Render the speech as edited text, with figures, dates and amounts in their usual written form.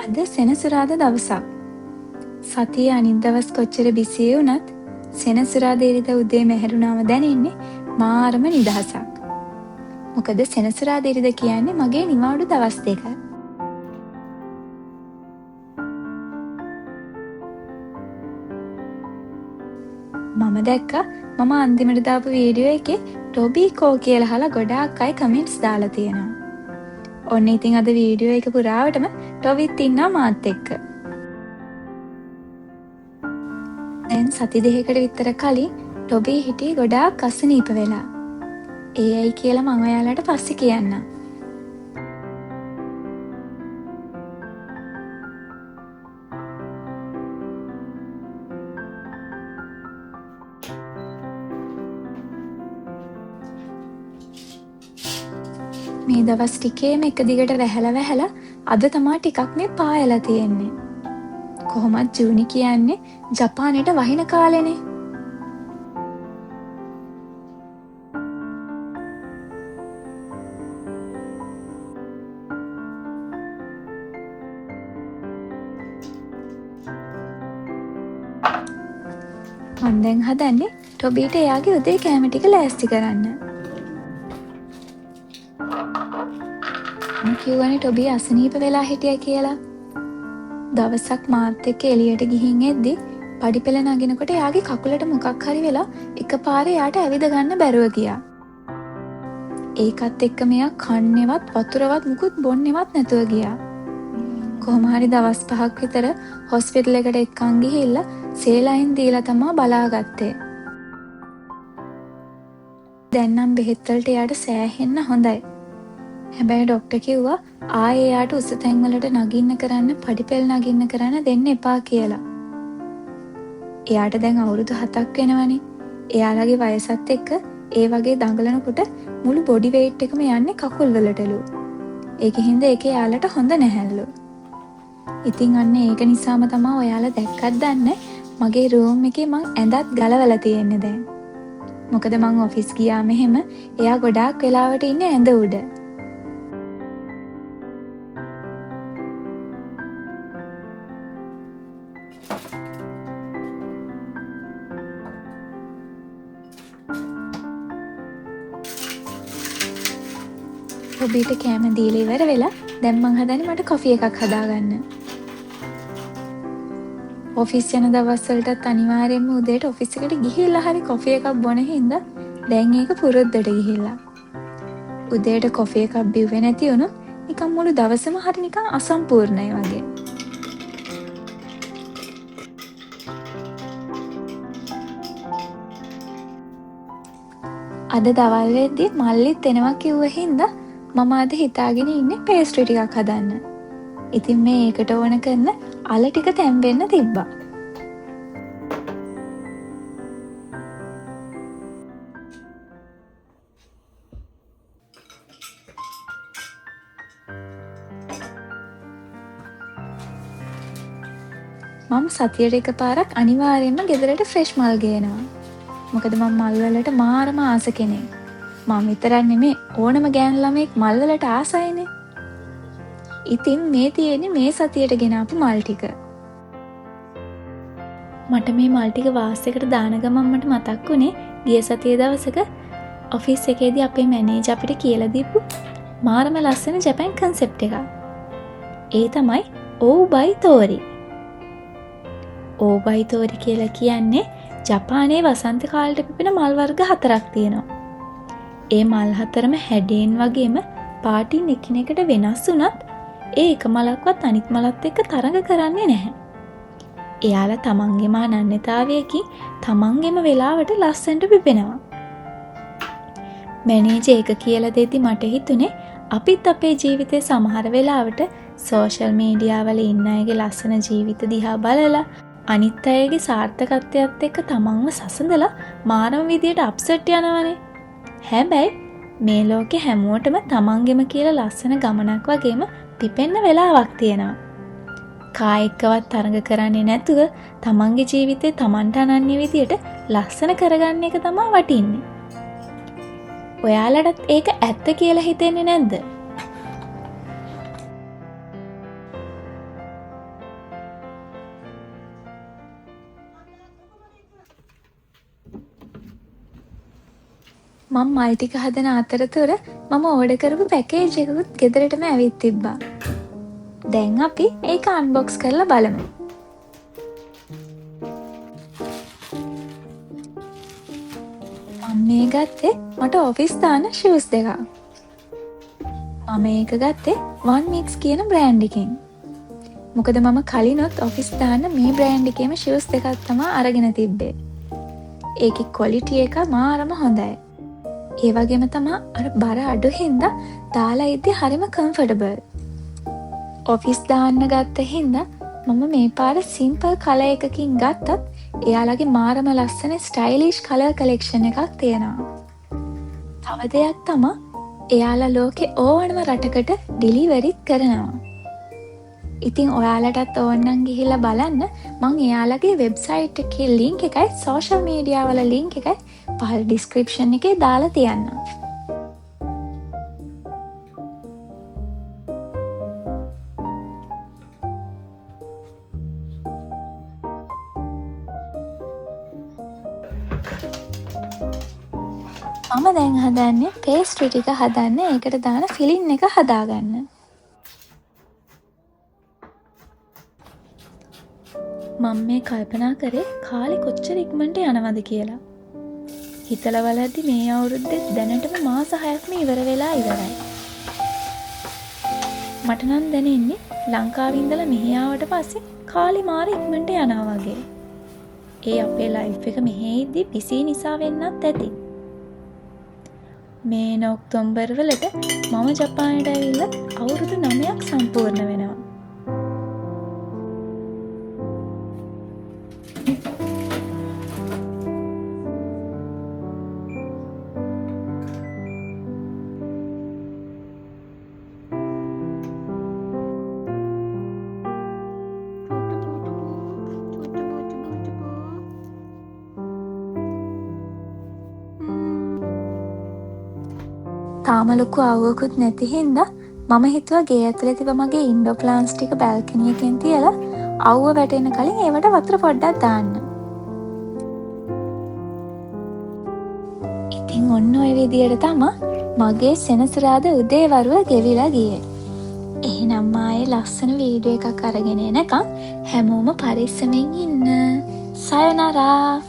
අද සෙනසුරාදා දවසක්. සතියේ අනිත් දවස් කොච්චර බිසි වුණත් සෙනසුරාදා ඉරිදා උදේ මැහැරුණාම දැනෙන්නේ මාරම නිදහසක්. මොකද සෙනසුරාදා ඉරිදා කියන්නේ මගේ නිවාඩු දවස් දෙක. මම දැක්කා මම අන්තිමට දාපු වීඩියෝ එකේ ටොබී කෝ කියලා අහලා ගොඩාක් අය කමෙන්ට්ස් දාලා තියෙනවා. ඔන්න ඉතින් අද වීඩියෝ එක පුරාවටම ටොබිත් ඉන්නවා මාත් එක්ක. දැන් සති දෙකකට විතර කලින් ටොබී හිටියේ ගොඩාක් අසනීප වෙලා. ඒ ඇයි කියලා මම ඔයාලට පස්සේ කියන්නම්. මේ දවස් ටිකේම එක දිගට වැහැලා අද තමා ටිකක් මේ පායලා තියෙන්නේ. කොහොමත් ජූනි කියන්නේ ජපානයට වහින කාලෙනේ. මම දැන් හදන්නේ ටොබීට එයාගේ උදේ කෑම ටික ලෑස්ති කරන්න. මම කියවනේ ටොබී අසනීප වෙලා හිටියා කියලා. දවසක් මාත් එක්ක එළියට ගිහින් එද්දි පඩිපෙළ නගිනකොට එයාගේ කකුලට මොකක් හරි වෙලා එකපාරේ එයාට ඇවිද ගන්න බැරුව ගියා. ඒකත් එක්ක මෙයා කන්නේවත් වතුරවත් මුකුත් බොන්නේවත් නැතුව ගියා. කොහොම හරි දවස් 5ක් විතර හොස්පිටල් එකට එක්කන් ගිහිල්ලා සේලයින් දීලා තමා බලාගත්තේ. දැන් නම් බෙහෙත් වලට එයාට සෑහෙන්න හොඳයි. හැබැයි ડોක්ටර් කිව්වා ආයේ එයාට උස තැන් වලට නගින්න කරන්න පඩිපෙළ නගින්න කරන්න දෙන්න එපා කියලා. එයාට දැන් අවුරුදු 7ක් වෙනවනේ. එයාලගේ වයසත් එක්ක ඒ වගේ දඟලනකොට මුළු බොඩි වේට් එකම යන්නේ කකුල් වලටලු. ඒකින්ද ඒක එයාලට හොඳ නැහැලු. ඉතින් අන්න ඒක නිසාම තමයි ඔයාලා දැක්කත් දන්නේ මගේ රූම් එකේ මං ඇඳත් ගලවලා තියෙන්නේ දැන්. මොකද මං ඔෆිස් ගියාම එහෙම එයා ගොඩාක් වෙලාවට ඉන්නේ ඇඳ උඩ. ටොබීට කෑම දීලා ඉවර වෙලා දැන් මං හදන්නේ මට කොෆි එකක් හදාගන්න. ඔෆිස් යන දවස් වලටත් අනිවාර්යයෙන්ම උදේට ඔෆිස් එකට ගිහිල්ලා හරි කොෆි එකක් බොන හින්දා දැන් ඒක පුරුද්දට ගිහිල්ලා. උදේට කොෆි එකක් බිව්වේ නැති වුණොත් නිකන් මුළු දවසම හරි නිකන් අසම්පූර්ණයි වගේ. අද දවල් වෙද්දි මල්ලිත් එනවා කිව්ව හින්දා මම අද හිතාගෙන ඉන්නේ පේස්ට්‍රි ටිකක් හදන්න. ඉතින් මේ ඒකට ඕන කරන අල ටික තැම්බෙන්න තිබ්බා. මම සතියට එකපාරක් අනිවාර්යයෙන්ම ගෙදරට ෆ්‍රෙෂ් මල් ගේනවා. මොකද මම මල් වලට මාරම ආස කෙනෙක්. මම විතරක් නෙමෙයි ඕනම ගෑනු ළමෙක් මල් වලට ආසයිනේ. ඉතින් මේ තියෙන්නේ මේ සතියට ගෙනාපු මල් ටික. මට මේ මල් ටික වාස් එකට දාන ගමන් මට මතක් වුණේ ගිය සතියේ දවසක ඔෆිස් එකේදී අපේ මැනේජර් අපිට කියලා දීපු මාරම ලස්සන ජපන් කන්සෙප්ට් එකක්. ඒ තමයි ඕබයි තෝරි. ඕබයි තෝරි කියලා කියන්නේ ජපානයේ වසන්ත කාලෙට පිපෙන මල් වර්ග 4ක් තියෙනවා. ඒ මල් හතරම හැඩයෙන් වගේම පාටින් එකිනෙකට වෙනස් වුණත් ඒ එක මලක්වත් අනිත් මලත් එක්ක තරඟ කරන්නේ නැහැ. එයාලා තමන්ගේම අනන්‍යතාවයකින් තමන්ගේම වෙලාවට ලස්සනට පිපෙනවා. මැනේජර් ඒක කියලා දෙද්දි මට හිතුනේ අපිත් අපේ ජීවිතේ සමහර වෙලාවට සෝෂල් මීඩියා වල ඉන්න අයගේ ලස්සන ජීවිත දිහා බලලා අනිත් අයගේ සාර්ථකත්වයත් එක්ක තමන්ව සසඳලා මානව විදියට අප්සෙට් යනවනේ. හැබැයි මේ ලෝකේ හැමෝටම තමන්ගෙම කියලා ලස්සන ගමනක් වගේම පිපෙන්න වෙලාවක් තියෙනවා. කායිකවත් තරඟ කරන්නේ නැතුව තමන්ගේ ජීවිතේ තමන්ට අනන්‍ය විදියට ලස්සන කරගන්න එක තමයි වටින්නේ. ඔයාලටත් ඒක ඇත්ත කියලා හිතෙන්නේ නැද්ද? මම මල් ටික හදන අතරතුර මම ඕඩර් කරපු පැකේජ් එකකුත් ගෙදරටම ඇවිත් තිබ්බා. දැන් අපි ඒක අන්බොක්ස් කරලා බලමු. මම මේ ගත්තේ මට ඔෆිස් දාන ෂූස් දෙකක්. මම ඒක ගත්තේ One Mix කියන බ්‍රෑන්ඩ් එකෙන්. මොකද මම කලිනොත් ඔෆිස් දාන්න මේ බ්‍රෑන්ඩ් එකේම ෂූස් දෙකක් තමයි අරගෙන තිබ්බේ. ඒකේ ක්වොලිටි එක මාරම හොඳයි. ඒ වගේම තමයි අර බර අඩු හින්දා දාලා ඉද්දි හරිම කම්ෆර්ටබල්. ඔෆිස් දාන්න ගත්ත හින්දා මම මේ පාර සිම්පල් කලර් එකකින් ගත්තත් එයාලගේ මාරම ලස්සන ස්ටයිලිෂ් කලර් කලෙක්ෂන් එකක් තියෙනවා. තව දෙයක් තමයි එයාලා ලෝකේ ඕනම රටකට ඩිලිවරිත් කරනවා. ඉතින් ඔයාලටත් ඕනනම් ගිහිල්ලා බලන්න. මං එයාලගේ වෙබ්සයිට් එකේ ලින්ක් එකයි සෝෂල් මීඩියා වල ලින්ක් එකයි පහළ ඩිස්ක්‍රිප්ෂන් එකේ දාලා තියන්නම්. මම දැන් හදන්නේ පේස්ට්‍රි ටික හදන්න ඒකට දාන ෆිලින් එක හදාගන්න. මම මේ කල්පනා කරේ කාලේ කොච්චර ඉක්මනට යනවද කියලා. හිතලා බලද්දි මේ අවුරුද්දේ දැනටම මාස 6ක්ම ඉවර වෙලා ඉවරයි. මට නම් දැනෙන්නේ ලංකාවේ ඉඳලා මෙහි ආවට පස්සේ කාලේ මාර ඉක්මනට යනවා වගේ. ඒ අපේ ලයිෆ් එක මෙහි ඉද්දි බිසි නිසා වෙන්නත් ඇති. මේ ඔක්තෝබර් වලට මම ජපානයට ඇවිල්ලා අවුරුදු 9ක් සම්පූර්ණ වෙනවා. තාම ලොකු අවුවකුත් නැති හින්දා මම හිතුවා ගේ ඇතුලේ තිබ්බ මගේ ඉන්ඩෝ ප්ලාන්ට්ස් ටික බැල්කනි එකෙන් තියලා අවුව වැටෙන්න කලින් ඒවට වතුර පොඩ්ඩක් දාන්න. ඉතින් ඔන්න ඔය විදියට තමයි මගේ සෙනසුරාදා උදේ වරුව ගෙවිලා ගියේ. එහෙනම් ආයේ ලස්සන වීඩියෝ එකක් අරගෙන එනකම් හැමෝම පරිස්සමෙන් ඉන්න. සයනරා.